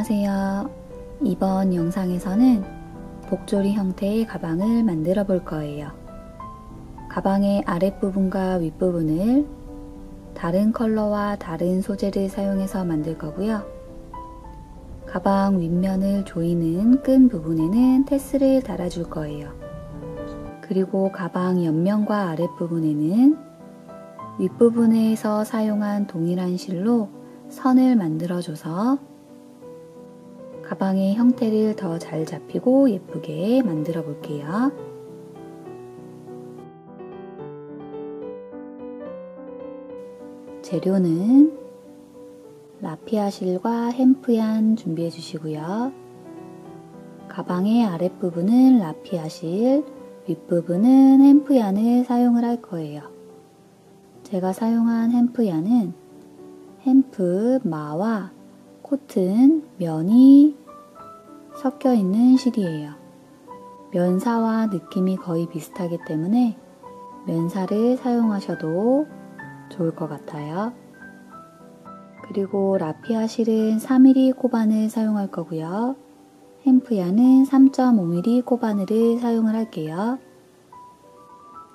안녕하세요. 이번 영상에서는 복조리 형태의 가방을 만들어 볼 거예요. 가방의 아랫부분과 윗부분을 다른 컬러와 다른 소재를 사용해서 만들 거고요. 가방 윗면을 조이는 끈 부분에는 테스를 달아줄 거예요. 그리고 가방 옆면과 아랫부분에는 윗부분에서 사용한 동일한 실로 선을 만들어줘서 가방의 형태를 더 잘 잡히고 예쁘게 만들어 볼게요. 재료는 라피아 실과 햄프얀 준비해 주시고요. 가방의 아랫부분은 라피아 실, 윗부분은 햄프얀을 사용을 할 거예요. 제가 사용한 햄프얀은 햄프, 마와 코튼, 면이 섞여 있는 실이에요. 면사와 느낌이 거의 비슷하기 때문에 면사를 사용하셔도 좋을 것 같아요. 그리고 라피아 실은 4mm 코바늘 사용할 거고요. 햄프얀은 3.5mm 코바늘을 사용을 할게요.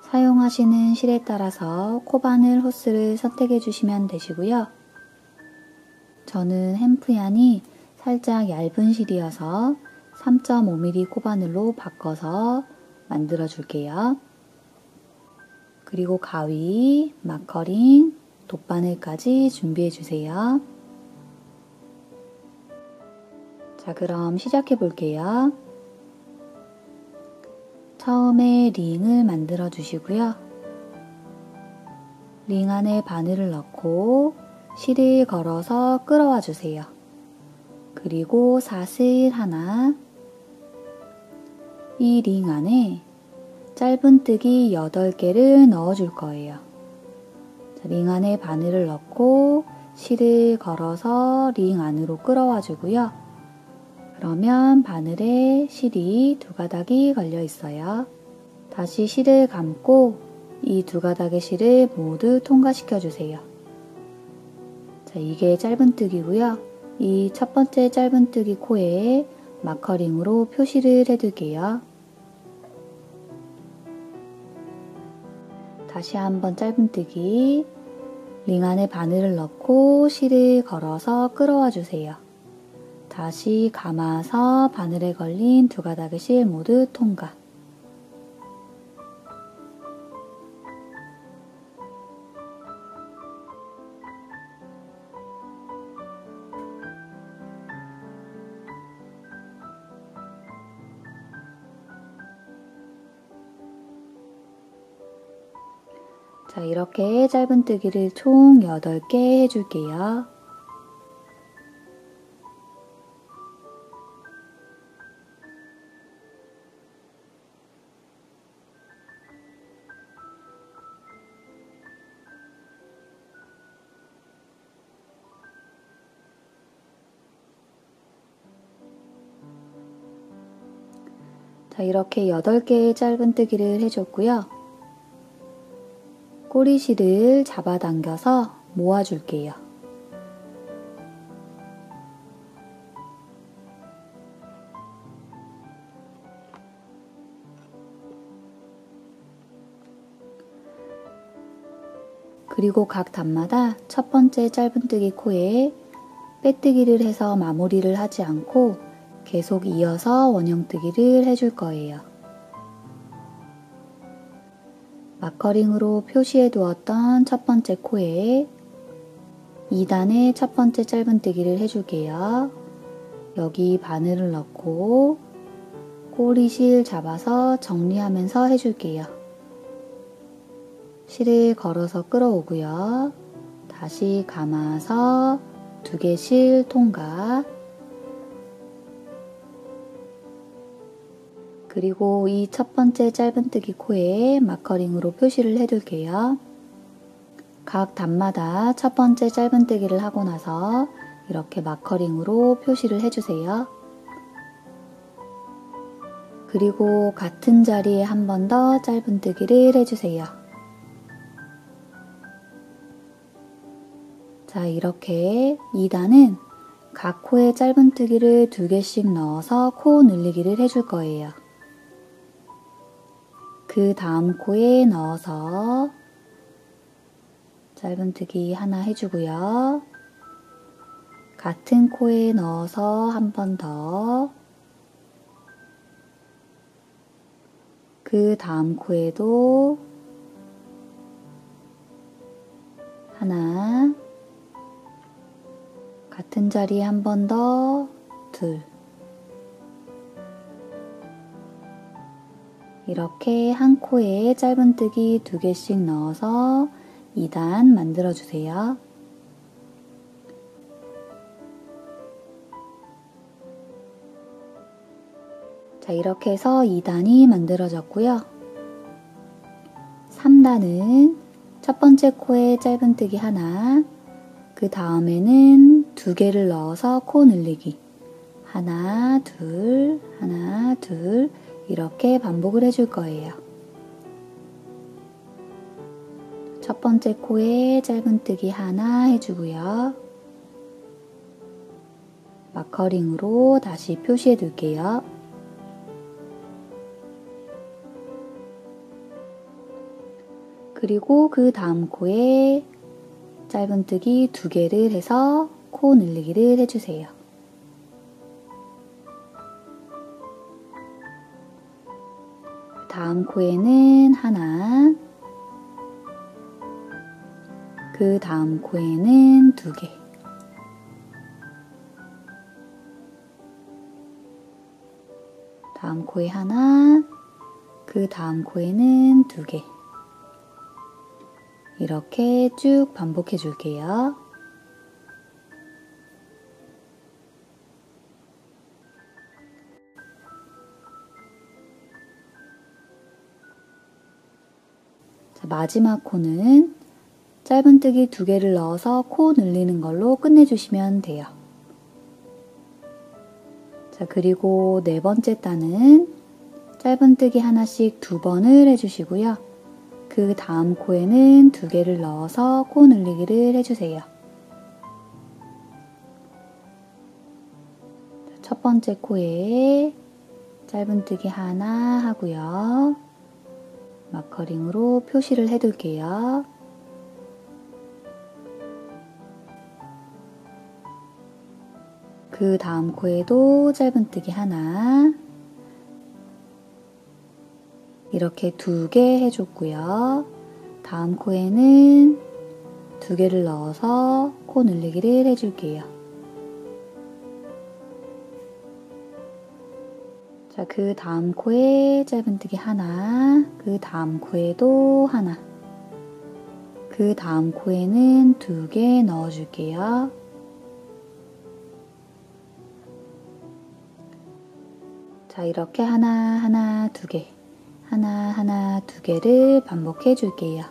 사용하시는 실에 따라서 코바늘 호스를 선택해 주시면 되시고요. 저는 햄프얀이 살짝 얇은 실이어서 3.5mm 코바늘로 바꿔서 만들어 줄게요. 그리고 가위, 마커링, 돗바늘까지 준비해 주세요. 자, 그럼 시작해 볼게요. 처음에 링을 만들어 주시고요. 링 안에 바늘을 넣고 실을 걸어서 끌어와 주세요. 그리고 사슬 하나, 이 링 안에 짧은뜨기 8개를 넣어 줄 거예요. 자, 링 안에 바늘을 넣고 실을 걸어서 링 안으로 끌어와 주고요. 그러면 바늘에 실이 2가닥이 걸려 있어요. 다시 실을 감고 이 2가닥의 실을 모두 통과시켜 주세요. 자, 이게 짧은뜨기고요. 이 첫 번째 짧은뜨기 코에 마커링으로 표시를 해둘게요. 다시 한번 짧은뜨기, 링 안에 바늘을 넣고 실을 걸어서 끌어와 주세요. 다시 감아서 바늘에 걸린 2가닥의 실 모두 통과. 자, 이렇게 짧은뜨기를 총 8개 해줄게요. 자, 이렇게 8개의 짧은뜨기를 해줬고요. 꼬리실을 잡아당겨서 모아줄게요. 그리고 각 단마다 첫 번째 짧은뜨기 코에 빼뜨기를 해서 마무리를 하지 않고 계속 이어서 원형뜨기를 해줄 거예요. 마커링으로 표시해 두었던 첫 번째 코에 2단의 첫 번째 짧은뜨기를 해줄게요. 여기 바늘을 넣고 꼬리실 잡아서 정리하면서 해줄게요. 실을 걸어서 끌어오고요. 다시 감아서 2개 실 통과. 그리고 이 첫 번째 짧은뜨기 코에 마커링으로 표시를 해둘게요. 각 단마다 첫 번째 짧은뜨기를 하고 나서 이렇게 마커링으로 표시를 해주세요. 그리고 같은 자리에 한 번 더 짧은뜨기를 해주세요. 자, 이렇게 2단은 각 코에 짧은뜨기를 2개씩 넣어서 코 늘리기를 해줄 거예요. 그 다음 코에 넣어서 짧은뜨기 하나 해주고요. 같은 코에 넣어서 한 번 더. 그 다음 코에도 하나, 같은 자리에 한 번 더, 둘. 이렇게 한 코에 짧은뜨기 2개씩 넣어서 2단 만들어주세요. 자, 이렇게 해서 2단이 만들어졌고요. 3단은 첫 번째 코에 짧은뜨기 하나, 그 다음에는 2개를 넣어서 코 늘리기. 하나, 둘, 하나, 둘, 이렇게 반복을 해줄 거예요. 첫 번째 코에 짧은뜨기 하나 해주고요. 마커링으로 다시 표시해 둘게요. 그리고 그 다음 코에 짧은뜨기 2개를 해서 코 늘리기를 해주세요. 다음 코에는 하나, 그 다음 코에는 2개, 다음 코에 하나, 그 다음 코에는 2개. 이렇게 쭉 반복해 줄게요. 자, 마지막 코는 짧은뜨기 2개를 넣어서 코 늘리는 걸로 끝내주시면 돼요. 자, 그리고 네 번째 단은 짧은뜨기 하나씩 2번을 해주시고요. 그 다음 코에는 2개를 넣어서 코 늘리기를 해주세요. 첫 번째 코에 짧은뜨기 하나 하고요. 마커링으로 표시를 해둘게요. 그 다음 코에도 짧은뜨기 하나, 이렇게 2개 해줬고요. 다음 코에는 2개를 넣어서 코 늘리기를 해줄게요. 자, 그 다음 코에 짧은뜨기 하나, 그 다음 코에도 하나, 그 다음 코에는 2개 넣어줄게요. 자, 이렇게 하나, 2개, 하나, 2개를 반복해 줄게요.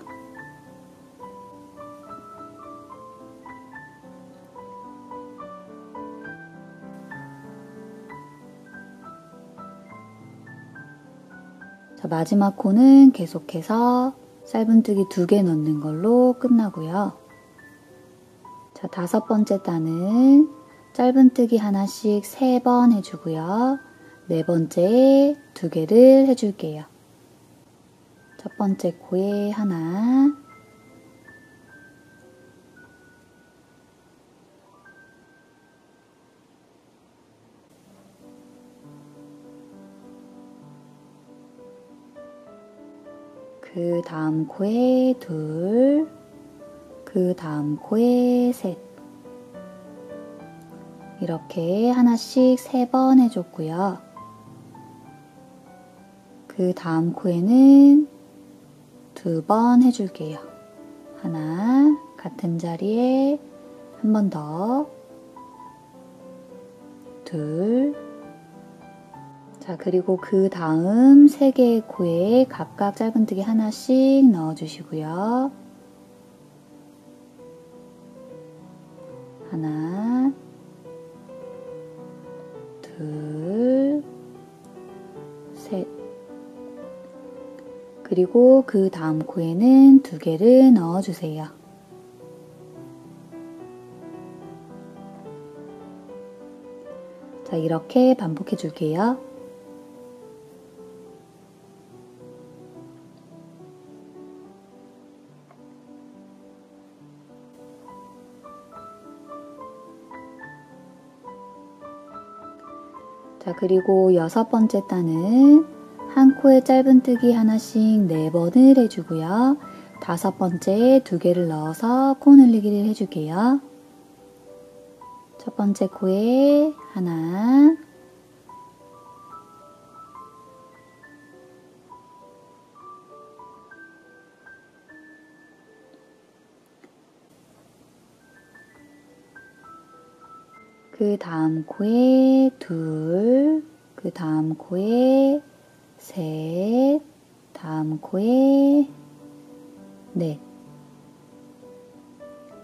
자, 마지막 코는 계속해서 짧은뜨기 2개 넣는 걸로 끝나고요. 자, 5번째 단은 짧은뜨기 하나씩 3번 해주고요. 네 번째에 2개를 해줄게요. 첫 번째 코에 하나, 그 다음 코에 2, 그 다음 코에 3. 이렇게 하나씩 3번 해줬고요. 그 다음 코에는 2번 해줄게요. 하나, 같은 자리에 한 번 더, 둘. 자, 그리고 그 다음 3개의 코에 각각 짧은뜨기 하나씩 넣어주시고요. 하나, 둘, 셋. 그리고 그 다음 코에는 2개를 넣어주세요. 이렇게 반복해 줄게요. 자, 그리고 6번째 단은 한 코에 짧은뜨기 하나씩 4번을 해주고요. 5번째에 2개를 넣어서 코 늘리기를 해줄게요. 첫 번째 코에 하나, 그 다음 코에 둘, 그 다음 코에 셋, 다음 코에 넷.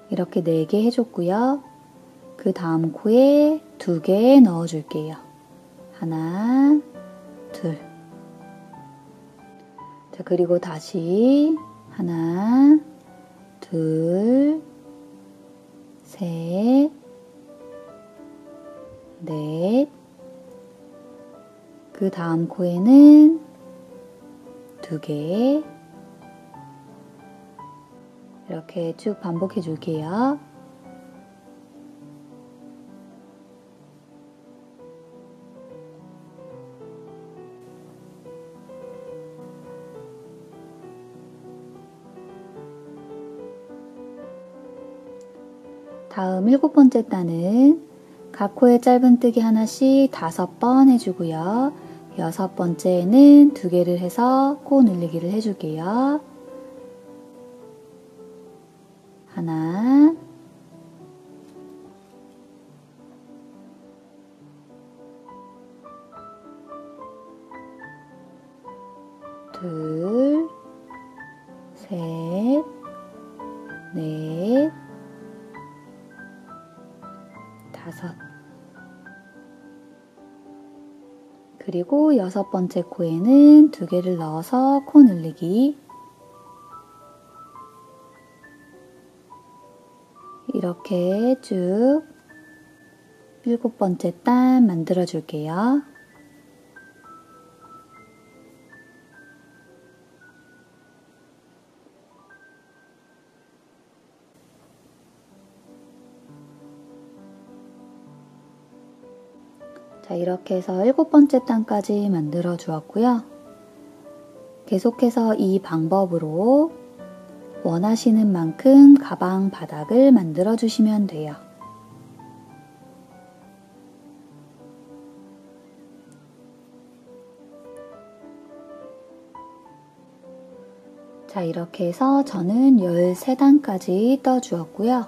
이렇게 4개 해줬고요. 그 다음 코에 2개 넣어줄게요. 하나, 둘. 자, 그리고 다시 하나, 둘, 셋, 넷. 그 다음 코에는 2개. 이렇게 쭉 반복해 줄게요. 다음 7번째 단은 각 코에 짧은뜨기 하나씩 5번 해주고요. 6번째에는 2개를 해서 코 늘리기를 해줄게요. 하나, 둘, 셋, 넷, 5. 그리고 6번째 코에는 2개를 넣어서 코 늘리기. 이렇게 쭉 7번째 단 만들어 줄게요. 자, 이렇게 해서 7번째 단까지 만들어 주었고요. 계속해서 이 방법으로 원하시는 만큼 가방 바닥을 만들어 주시면 돼요. 자, 이렇게 해서 저는 13단까지 떠 주었고요.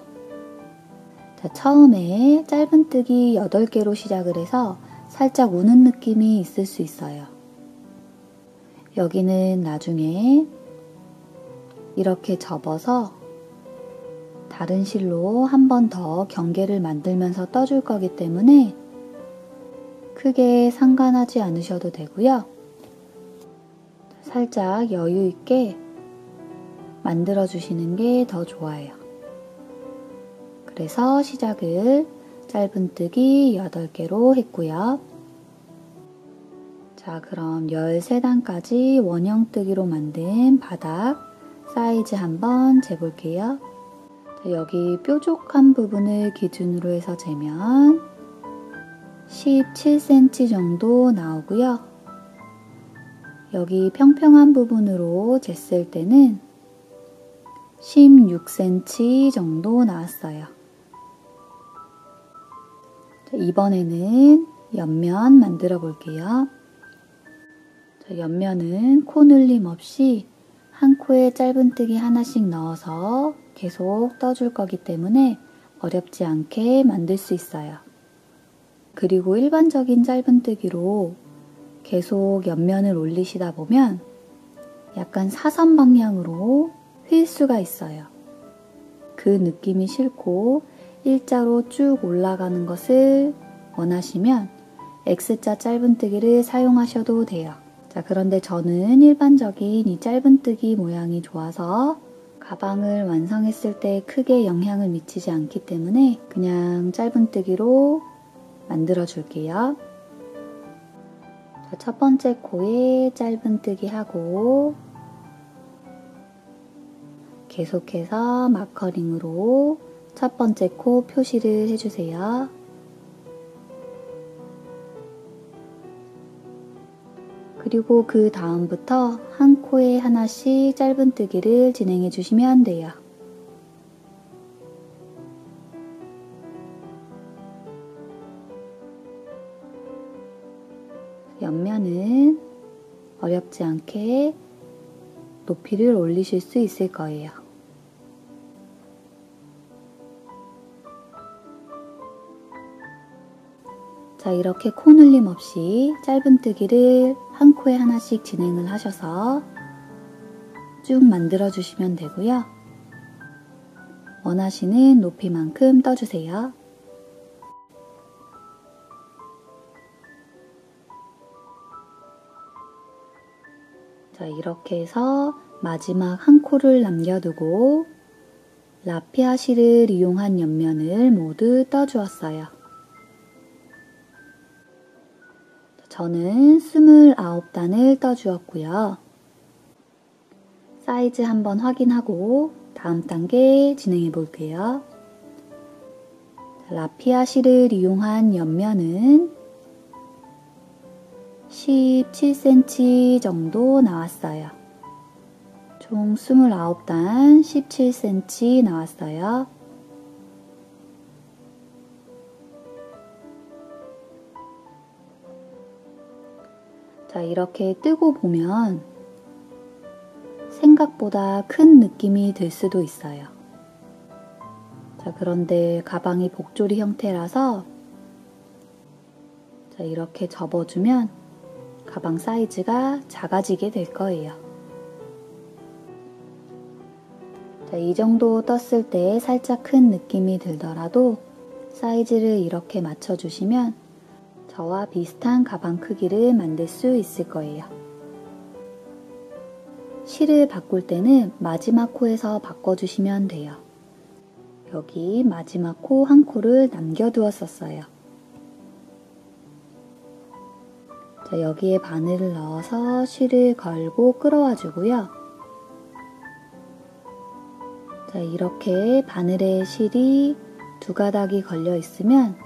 자, 처음에 짧은뜨기 8개로 시작을 해서 살짝 우는 느낌이 있을 수 있어요. 여기는 나중에 이렇게 접어서 다른 실로 한 번 더 경계를 만들면서 떠줄 거기 때문에 크게 상관하지 않으셔도 되고요. 살짝 여유 있게 만들어 주시는 게 더 좋아요. 그래서 시작을 짧은뜨기 8개로 했고요. 자, 그럼 13단까지 원형뜨기로 만든 바닥 사이즈 한번 재볼게요. 자, 여기 뾰족한 부분을 기준으로 해서 재면 17cm 정도 나오고요. 여기 평평한 부분으로 쟀을 때는 16cm 정도 나왔어요. 자, 이번에는 옆면 만들어 볼게요. 자, 옆면은 코 늘림 없이 한 코에 짧은뜨기 하나씩 넣어서 계속 떠줄 거기 때문에 어렵지 않게 만들 수 있어요. 그리고 일반적인 짧은뜨기로 계속 옆면을 올리시다 보면 약간 사선 방향으로 휠 수가 있어요. 그 느낌이 싫고 일자로 쭉 올라가는 것을 원하시면 X자 짧은뜨기를 사용하셔도 돼요. 자, 그런데 저는 일반적인 이 짧은뜨기 모양이 좋아서 가방을 완성했을 때 크게 영향을 미치지 않기 때문에 그냥 짧은뜨기로 만들어 줄게요. 첫 번째 코에 짧은뜨기 하고 계속해서 마커링으로 첫 번째 코 표시를 해주세요. 그리고 그 다음부터 한 코에 하나씩 짧은뜨기를 진행해 주시면 돼요. 옆면은 어렵지 않게 높이를 올리실 수 있을 거예요. 자, 이렇게 코 눌림 없이 짧은뜨기를 한 코에 하나씩 진행을 하셔서 쭉 만들어 주시면 되고요. 원하시는 높이만큼 떠주세요. 자, 이렇게 해서 마지막 한 코를 남겨두고 라피아 실을 이용한 옆면을 모두 떠주었어요. 저는 29단을 떠주었고요. 사이즈 한번 확인하고 다음 단계 진행해 볼게요. 라피아 실을 이용한 옆면은 17cm 정도 나왔어요. 총 29단 17cm 나왔어요. 자, 이렇게 뜨고 보면 생각보다 큰 느낌이 들 수도 있어요. 자, 그런데 가방이 복조리 형태라서 자, 이렇게 접어주면 가방 사이즈가 작아지게 될 거예요. 자, 이 정도 떴을 때 살짝 큰 느낌이 들더라도 사이즈를 이렇게 맞춰주시면 저와 비슷한 가방 크기를 만들 수 있을 거예요. 실을 바꿀 때는 마지막 코에서 바꿔주시면 돼요. 여기 마지막 코 한 코를 남겨두었었어요. 자, 여기에 바늘을 넣어서 실을 걸고 끌어와 주고요. 자, 이렇게 바늘에 실이 두 가닥이 걸려 있으면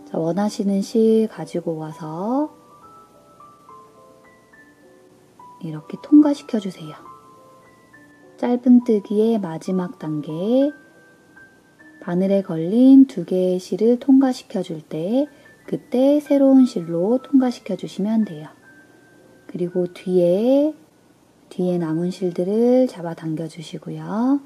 자, 원하시는 실 가지고 와서 이렇게 통과시켜 주세요. 짧은뜨기의 마지막 단계 바늘에 걸린 두 개의 실을 통과시켜 줄 때 그때 새로운 실로 통과시켜 주시면 돼요. 그리고 뒤에 남은 실들을 잡아 당겨 주시고요.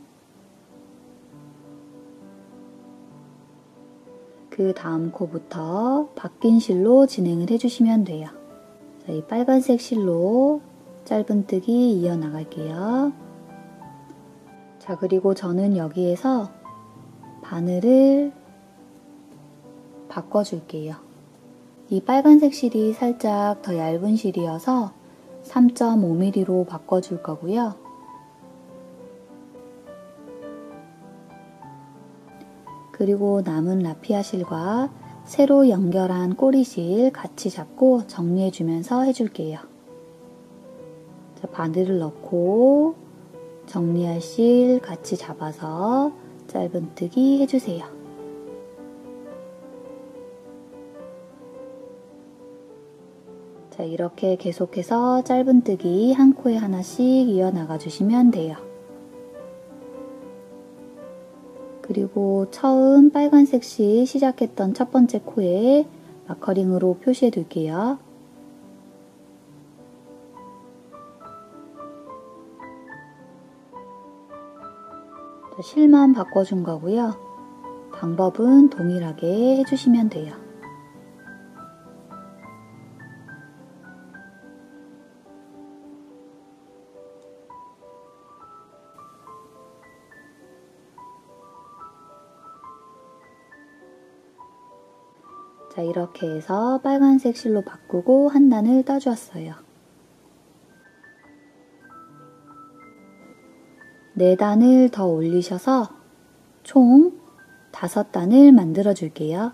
그 다음 코부터 바뀐 실로 진행을 해주시면 돼요. 자, 이 빨간색 실로 짧은뜨기 이어나갈게요. 자, 그리고 저는 여기에서 바늘을 바꿔줄게요. 이 빨간색 실이 살짝 더 얇은 실이어서 3.5mm로 바꿔줄 거고요. 그리고 남은 라피아 실과 새로 연결한 꼬리실 같이 잡고 정리해주면서 해줄게요. 자, 바늘을 넣고 정리할 실 같이 잡아서 짧은뜨기 해주세요. 자, 이렇게 계속해서 짧은뜨기 한 코에 하나씩 이어나가 주시면 돼요. 그리고 처음 빨간색 실 시작했던 첫 번째 코에 마커링으로 표시해 둘게요. 실만 바꿔준 거고요. 방법은 동일하게 해주시면 돼요. 자, 이렇게 해서 빨간색 실로 바꾸고 한 단을 떠주었어요. 4단을 더 올리셔서 총 5단을 만들어 줄게요.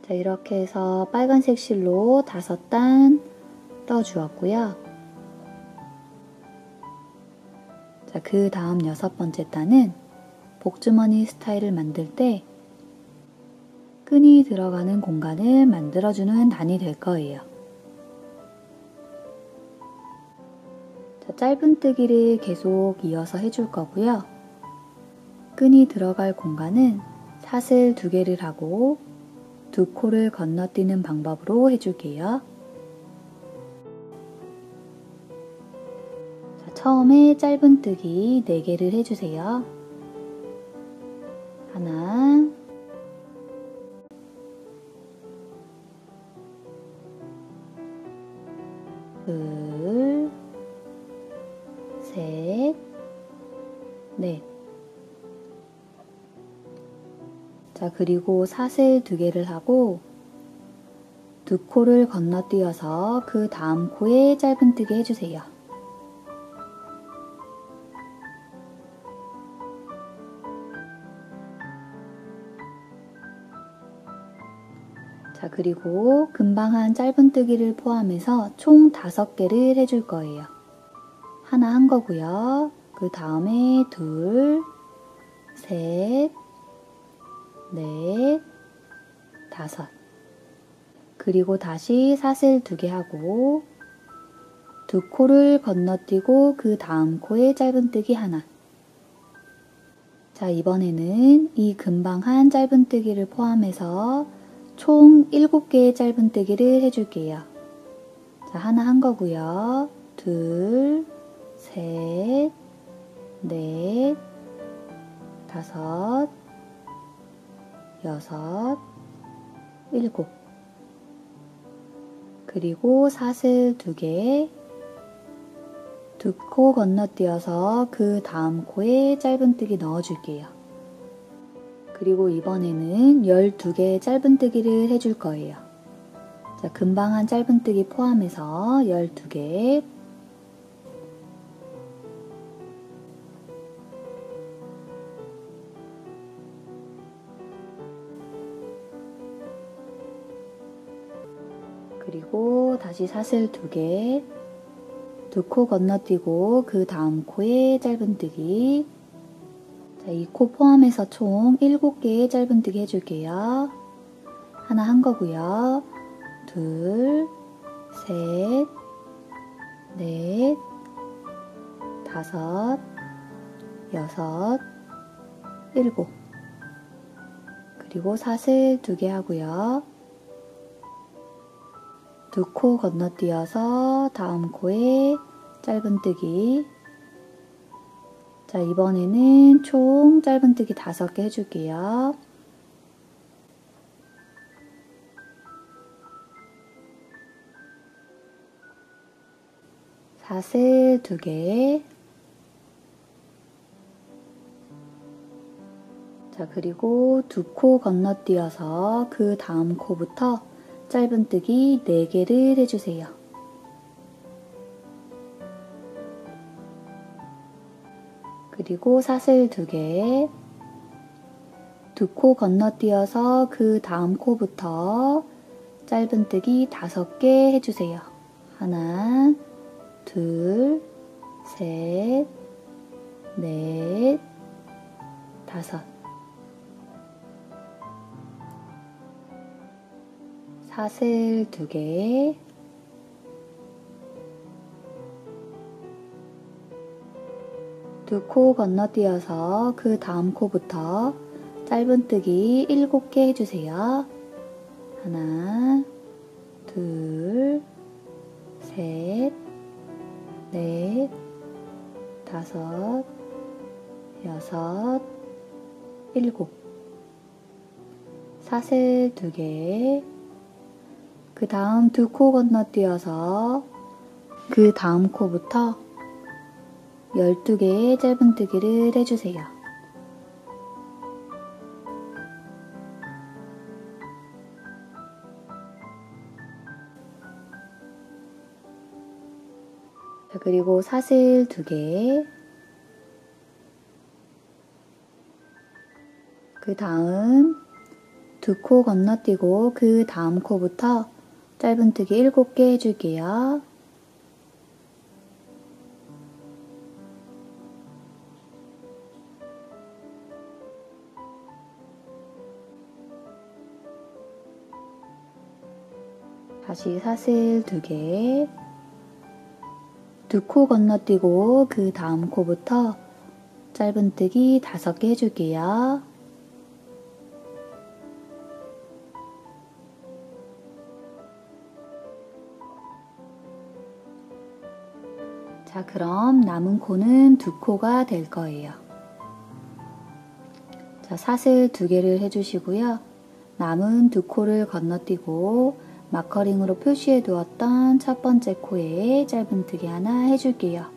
자, 이렇게 해서 빨간색 실로 5단 떠 주었고요. 자, 그 다음 6번째 단은 복주머니 스타일을 만들 때 끈이 들어가는 공간을 만들어주는 단이 될 거예요. 자, 짧은뜨기를 계속 이어서 해줄 거고요. 끈이 들어갈 공간은 사슬 2개를 하고 2코를 건너뛰는 방법으로 해줄게요. 자, 처음에 짧은뜨기 4개를 해주세요. 하나, 둘, 셋, 넷. 자, 그리고 사슬 2개를 하고 2코를 건너뛰어서 그 다음 코에 짧은뜨기 해주세요. 자, 그리고 금방 한 짧은뜨기를 포함해서 총 5개를 해줄 거예요. 하나 한 거고요. 그 다음에 둘, 셋, 넷, 5. 그리고 다시 사슬 2개 하고 2코를 건너뛰고 그 다음 코에 짧은뜨기 하나. 자, 이번에는 이 금방 한 짧은뜨기를 포함해서 총 7개의 짧은뜨기를 해줄게요. 자, 하나 한 거고요. 둘, 셋, 넷, 5, 6, 7. 그리고 사슬 2개, 2코 건너뛰어서 그 다음 코에 짧은뜨기 넣어줄게요. 그리고 이번에는 12개의 짧은뜨기를 해줄 거예요. 자, 금방 한 짧은뜨기 포함해서 12개. 그리고 다시 사슬 2개, 2코 건너뛰고 그 다음 코에 짧은뜨기. 자, 이 코 포함해서 총 7개의 짧은뜨기 해줄게요. 하나 한 거고요. 둘, 셋, 넷, 5, 6, 7. 그리고 사슬 2개 하고요. 2코 건너뛰어서 다음 코에 짧은뜨기. 자, 이번에는 총 짧은뜨기 5개 해줄게요. 사슬 2개. 자, 그리고 2코 건너뛰어서 그 다음 코부터 짧은뜨기 4개를 해주세요. 그리고 사슬 2개, 2코 건너뛰어서 그 다음 코부터 짧은뜨기 5개 해주세요. 하나, 둘, 셋, 넷, 5. 사슬 2개, 두 코 건너뛰어서 그 다음 코부터 짧은뜨기 7개 해주세요. 하나, 둘, 셋, 넷, 5, 6, 7. 사슬 2개. 그 다음 2코 건너뛰어서 그 다음 코부터 12개의 짧은뜨기를 해주세요. 자, 그리고 사슬 2개, 그 다음 2코 건너뛰고 그 다음 코부터 짧은뜨기 7개 해줄게요. 다시 사슬 2개, 2코 건너뛰고 그 다음 코부터 짧은뜨기 5개 해줄게요. 자, 그럼 남은 코는 2코가 될 거예요. 자, 사슬 2개를 해주시고요. 남은 2코를 건너뛰고 마커링으로 표시해 두었던 첫 번째 코에 짧은뜨기 하나 해줄게요.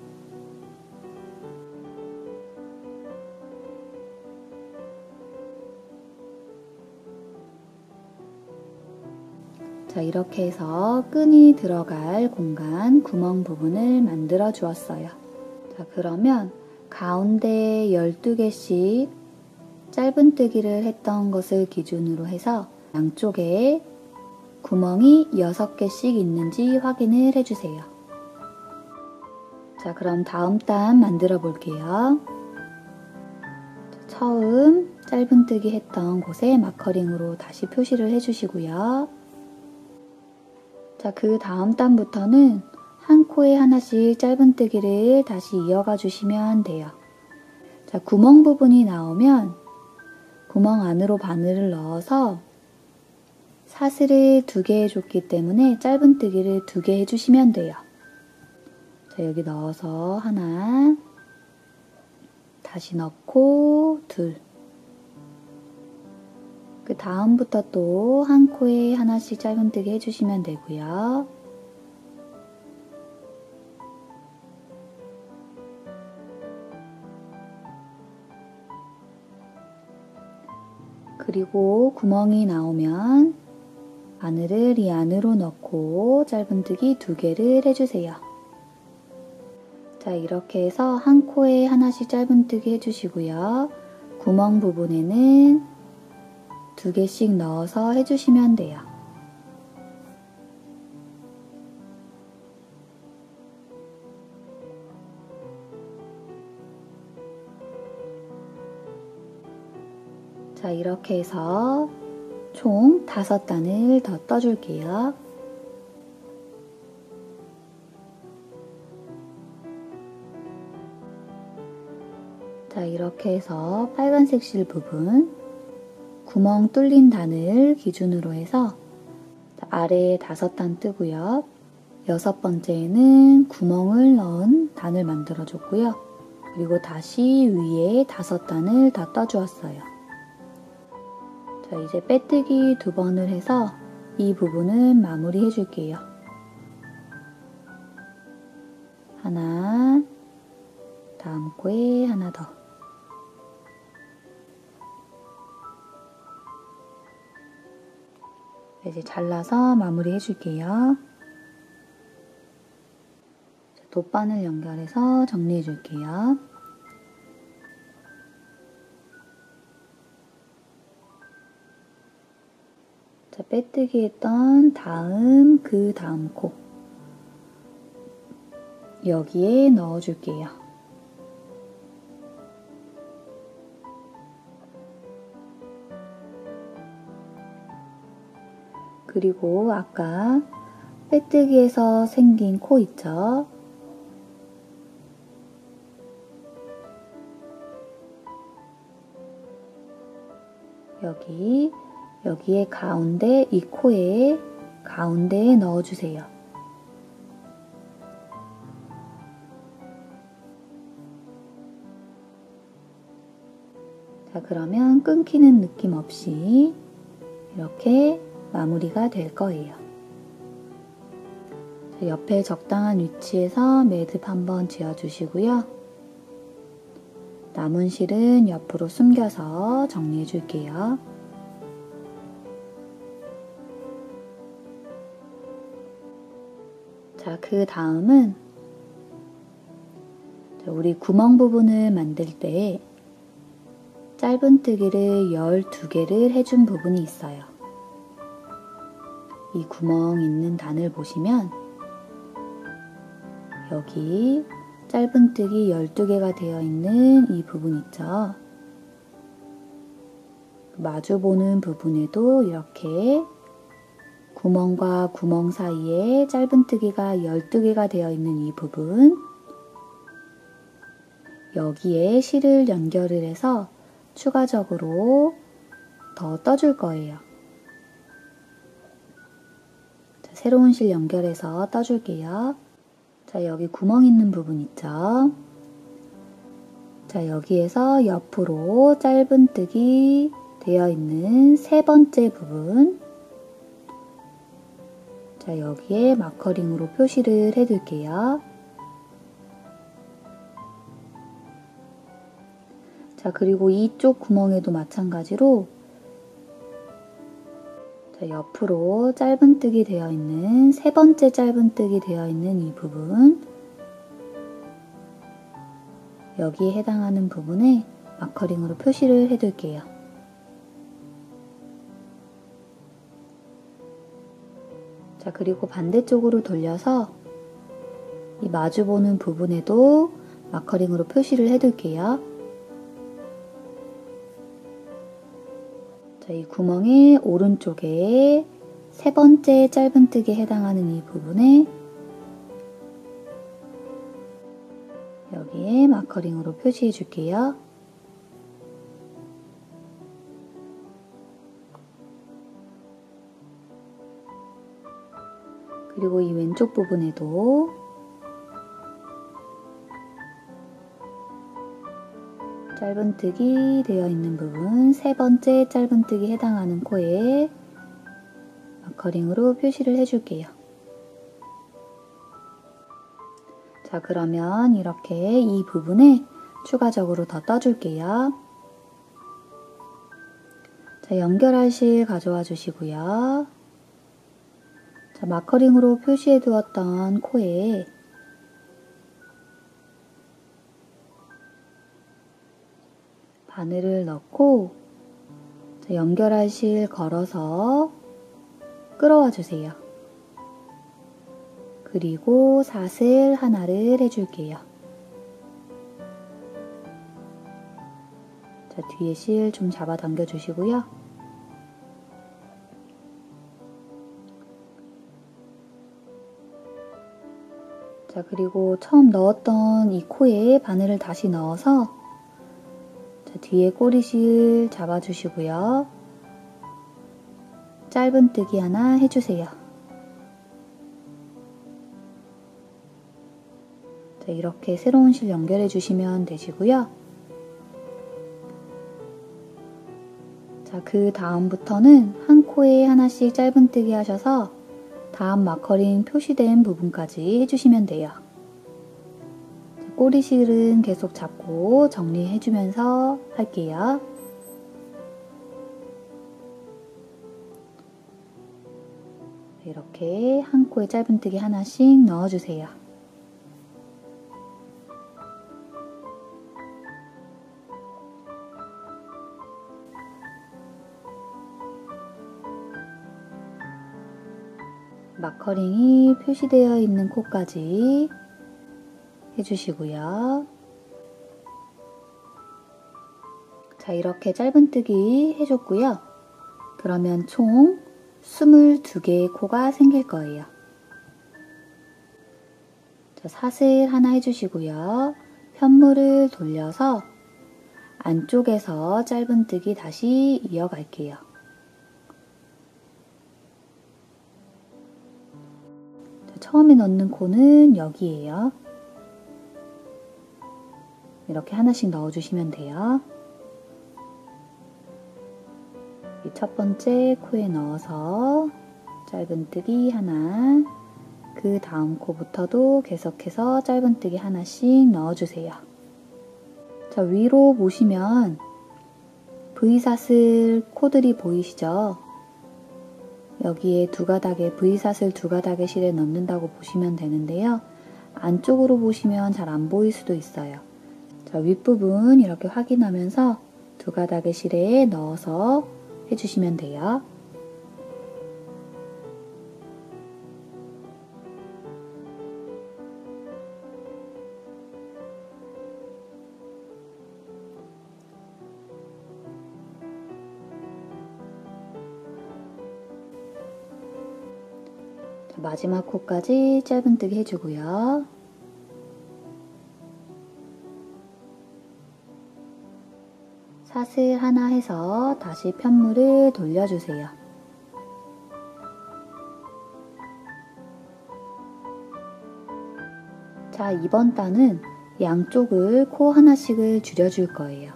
자, 이렇게 해서 끈이 들어갈 공간, 구멍 부분을 만들어 주었어요. 자, 그러면 가운데 12개씩 짧은뜨기를 했던 것을 기준으로 해서 양쪽에 구멍이 6개씩 있는지 확인을 해주세요. 자, 그럼 다음 단 만들어 볼게요. 자, 처음 짧은뜨기 했던 곳에 마커링으로 다시 표시를 해주시고요. 자, 그 다음 단부터는 한 코에 하나씩 짧은뜨기를 다시 이어가 주시면 돼요. 자, 구멍 부분이 나오면 구멍 안으로 바늘을 넣어서 사슬을 2개 해줬기 때문에 짧은뜨기를 2개 해주시면 돼요. 자, 여기 넣어서 하나, 다시 넣고 둘. 그 다음부터 또 한 코에 하나씩 짧은뜨기 해주시면 되고요. 그리고 구멍이 나오면 바늘을 이 안으로 넣고 짧은뜨기 2개를 해주세요. 자, 이렇게 해서 한 코에 하나씩 짧은뜨기 해주시고요. 구멍 부분에는 2개씩 넣어서 해주시면 돼요. 자, 이렇게 해서 총 5단을 더 떠줄게요. 자, 이렇게 해서 빨간색 실 부분 구멍 뚫린 단을 기준으로 해서 아래에 5단 뜨고요. 6번째에는 구멍을 넣은 단을 만들어 줬고요. 그리고 다시 위에 5단을 더 떠주었어요. 자, 이제 빼뜨기 2번을 해서 이 부분은 마무리 해줄게요. 하나, 다음 코에 하나 더. 이제 잘라서 마무리 해줄게요. 돗바늘 연결해서 정리해 줄게요. 자, 빼뜨기 했던 그 다음 코 여기에 넣어 줄게요. 그리고 아까 빼뜨기에서 생긴 코 있죠? 여기에 가운데 이 코에 가운데에 넣어주세요. 자, 그러면 끊기는 느낌 없이 이렇게 마무리가 될 거예요. 자, 옆에 적당한 위치에서 매듭 한번 지어주시고요. 남은 실은 옆으로 숨겨서 정리해 줄게요. 자, 그 다음은 우리 구멍 부분을 만들 때 짧은뜨기를 12개를 해준 부분이 있어요. 이 구멍 있는 단을 보시면 여기 짧은뜨기 12개가 되어 있는 이 부분 있죠. 마주보는 부분에도 이렇게 구멍과 구멍 사이에 짧은뜨기가 12개가 되어 있는 이 부분, 여기에 실을 연결을 해서 추가적으로 더 떠줄 거예요. 자, 새로운 실 연결해서 떠줄게요. 자, 여기 구멍 있는 부분 있죠? 자, 여기에서 옆으로 짧은뜨기 되어 있는 세 번째 부분, 자, 여기에 마커링으로 표시를 해둘게요. 자, 그리고 이쪽 구멍에도 마찬가지로 자, 옆으로 짧은뜨기 되어 있는 세 번째 짧은뜨기 되어 있는 이 부분, 여기에 해당하는 부분에 마커링으로 표시를 해둘게요. 자, 그리고 반대쪽으로 돌려서 이 마주보는 부분에도 마커링으로 표시를 해둘게요. 자, 이 구멍의 오른쪽에 세 번째 짧은뜨기에 해당하는 이 부분에 여기에 마커링으로 표시해 줄게요. 그리고 이 왼쪽 부분에도 짧은뜨기 되어 있는 부분, 세 번째 짧은뜨기 해당하는 코에 마커링으로 표시를 해줄게요. 자, 그러면 이렇게 이 부분에 추가적으로 더 떠줄게요. 자, 연결할 실 가져와 주시고요. 자, 마커링으로 표시해 두었던 코에 바늘을 넣고 자, 연결할 실 걸어서 끌어와 주세요. 그리고 사슬 하나를 해줄게요. 자, 뒤에 실 좀 잡아 당겨 주시고요. 자, 그리고 처음 넣었던 이 코에 바늘을 다시 넣어서 자, 뒤에 꼬리실 잡아주시고요. 짧은뜨기 하나 해주세요. 자, 이렇게 새로운 실 연결해 주시면 되시고요. 자, 그 다음부터는 한 코에 하나씩 짧은뜨기 하셔서 다음 마커링 표시된 부분까지 해주시면 돼요. 자, 꼬리실은 계속 잡고 정리해주면서 할게요. 이렇게 한 코에 짧은뜨기 하나씩 넣어주세요. 마커링이 표시되어 있는 코까지 해주시고요. 자, 이렇게 짧은뜨기 해줬고요. 그러면 총 22개의 코가 생길 거예요. 자, 사슬 하나 해주시고요. 편물을 돌려서 안쪽에서 짧은뜨기 다시 이어갈게요. 자, 처음에 넣는 코는 여기에요. 이렇게 하나씩 넣어주시면 돼요. 이 첫 번째 코에 넣어서 짧은뜨기 하나, 그 다음 코부터도 계속해서 짧은뜨기 하나씩 넣어주세요. 자, 위로 보시면 V사슬 코들이 보이시죠? 여기에 두 가닥에 V사슬 두 가닥의 실에 넣는다고 보시면 되는데요. 안쪽으로 보시면 잘 안 보일 수도 있어요. 자, 윗부분 이렇게 확인하면서 두 가닥의 실에 넣어서 해주시면 돼요. 자, 마지막 코까지 짧은뜨기 해주고요. 사슬 하나 해서 다시 편물을 돌려주세요. 자, 이번 단은 양쪽을 코 하나씩을 줄여줄 거예요.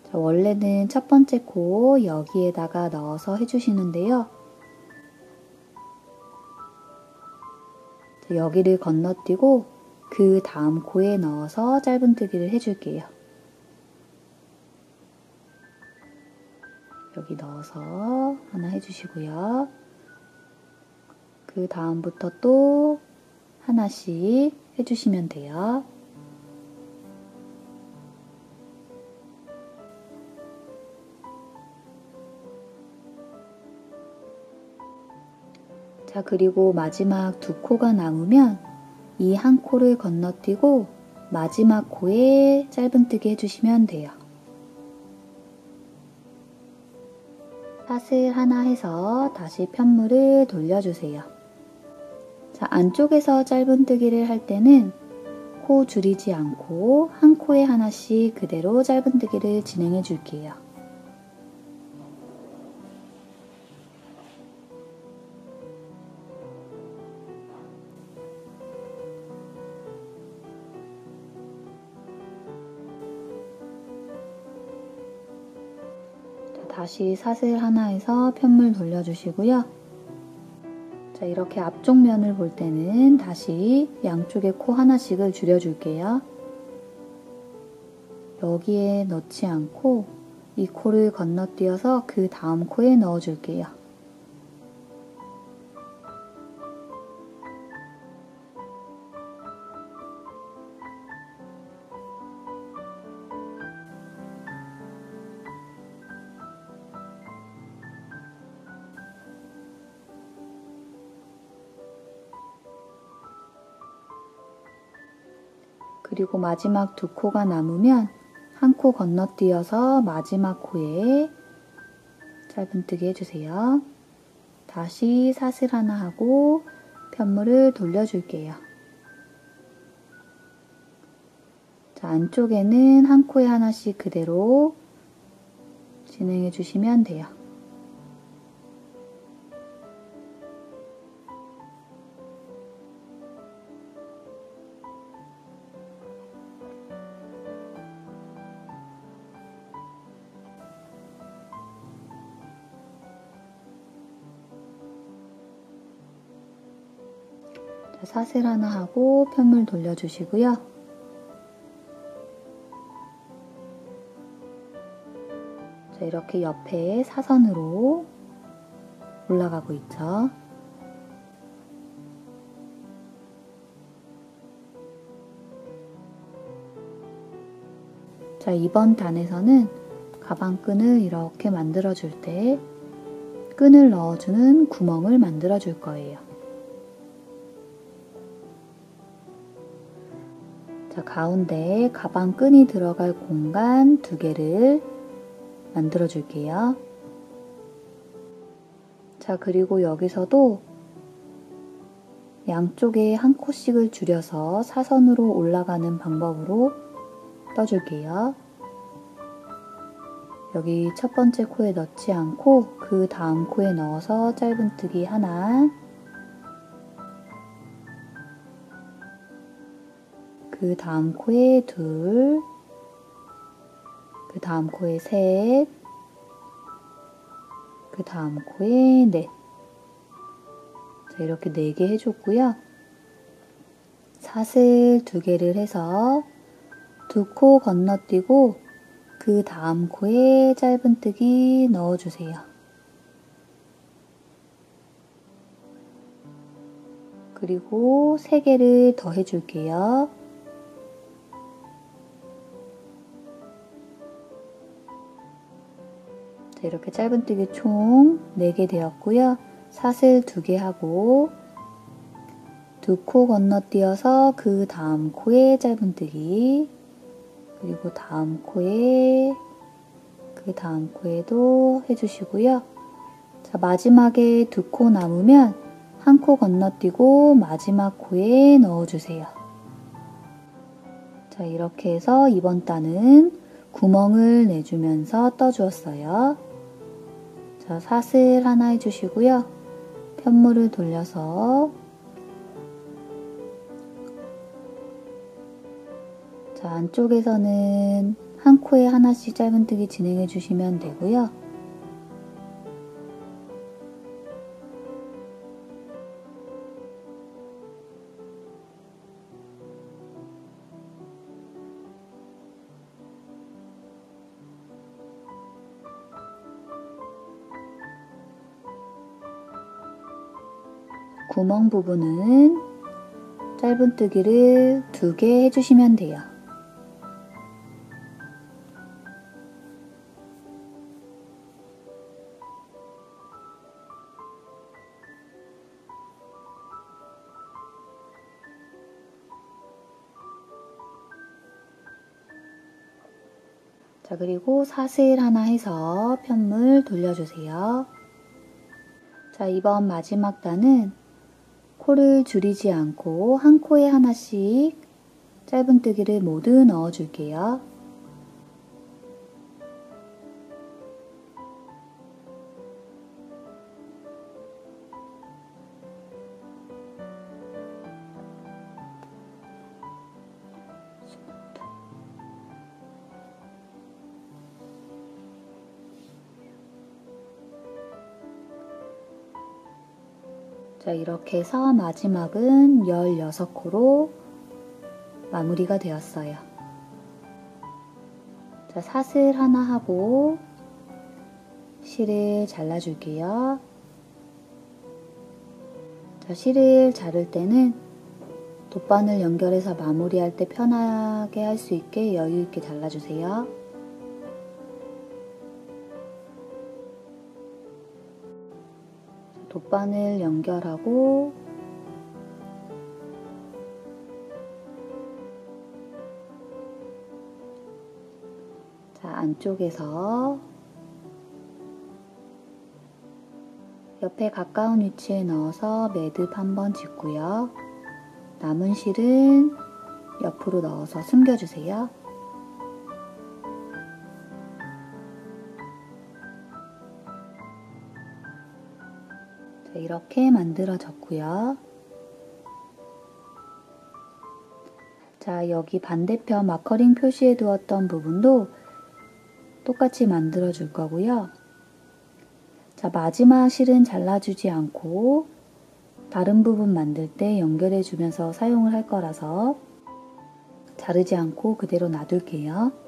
자, 원래는 첫 번째 코 여기에다가 넣어서 해주시는데요. 자, 여기를 건너뛰고 그 다음 코에 넣어서 짧은뜨기를 해줄게요. 여기 넣어서 하나 해주시고요. 그 다음부터 또 하나씩 해주시면 돼요. 자, 그리고 마지막 두 코가 남으면 이 한 코를 건너뛰고 마지막 코에 짧은뜨기 해주시면 돼요. 사슬 하나 해서 다시 편물을 돌려주세요. 자, 안쪽에서 짧은뜨기를 할 때는 코 줄이지 않고 한 코에 하나씩 그대로 짧은뜨기를 진행해 줄게요. 자, 다시 사슬 하나에서 편물 돌려주시고요. 자, 이렇게 앞쪽 면을 볼 때는 다시 양쪽에 코 하나씩을 줄여줄게요. 여기에 넣지 않고 이 코를 건너뛰어서 그 다음 코에 넣어줄게요. 그리고 마지막 두 코가 남으면 한 코 건너뛰어서 마지막 코에 짧은뜨기 해주세요. 다시 사슬 하나 하고 편물을 돌려줄게요. 자, 안쪽에는 한 코에 하나씩 그대로 진행해 주시면 돼요. 자, 사슬 하나 하고 편물 돌려주시고요. 자, 이렇게 옆에 사선으로 올라가고 있죠. 자, 이번 단에서는 가방끈을 이렇게 만들어줄 때 끈을 넣어주는 구멍을 만들어줄 거예요. 자, 가운데 가방끈이 들어갈 공간 두 개를 만들어 줄게요. 자, 그리고 여기서도 양쪽에 한 코씩을 줄여서 사선으로 올라가는 방법으로 떠줄게요. 여기 첫 번째 코에 넣지 않고 그 다음 코에 넣어서 짧은뜨기 하나, 그 다음 코에 둘, 그 다음 코에 셋, 그 다음 코에 넷. 자, 이렇게 4개 해줬고요. 사슬 2개를 해서 두 코 건너뛰고 그 다음 코에 짧은뜨기 넣어주세요. 그리고 3개를 더 해줄게요. 자, 이렇게 짧은뜨기 총 4개 되었고요. 사슬 2개 하고 2코 건너뛰어서 그 다음 코에 짧은뜨기, 그리고 다음 코에, 그 다음 코에도 해주시고요. 자, 마지막에 2코 남으면 1코 건너뛰고 마지막 코에 넣어주세요. 자, 이렇게 해서 이번 단은 구멍을 내주면서 떠주었어요. 자, 사슬 하나 해주시고요. 편물을 돌려서 자, 안쪽에서는 한 코에 하나씩 짧은뜨기 진행해 주시면 되고요. 구멍 부분은 짧은뜨기를 2개 해주시면 돼요. 자, 그리고 사슬 하나 해서 편물 돌려주세요. 자, 이번 마지막 단은 코를 줄이지 않고 한 코에 하나씩 짧은뜨기를 모두 넣어줄게요. 자, 이렇게 해서 마지막은 16코로 마무리가 되었어요. 자, 사슬 하나 하고 실을 잘라줄게요. 자, 실을 자를 때는 돗바늘 연결해서 마무리할 때 편하게 할 수 있게 여유 있게 잘라주세요. 돗바늘 연결하고 자, 안쪽에서 옆에 가까운 위치에 넣어서 매듭 한번 짓고요. 남은 실은 옆으로 넣어서 숨겨주세요. 자, 이렇게 만들어졌고요. 자, 여기 반대편 마커링 표시해 두었던 부분도 똑같이 만들어 줄 거고요. 자, 마지막 실은 잘라주지 않고 다른 부분 만들 때 연결해 주면서 사용을 할 거라서 자르지 않고 그대로 놔둘게요.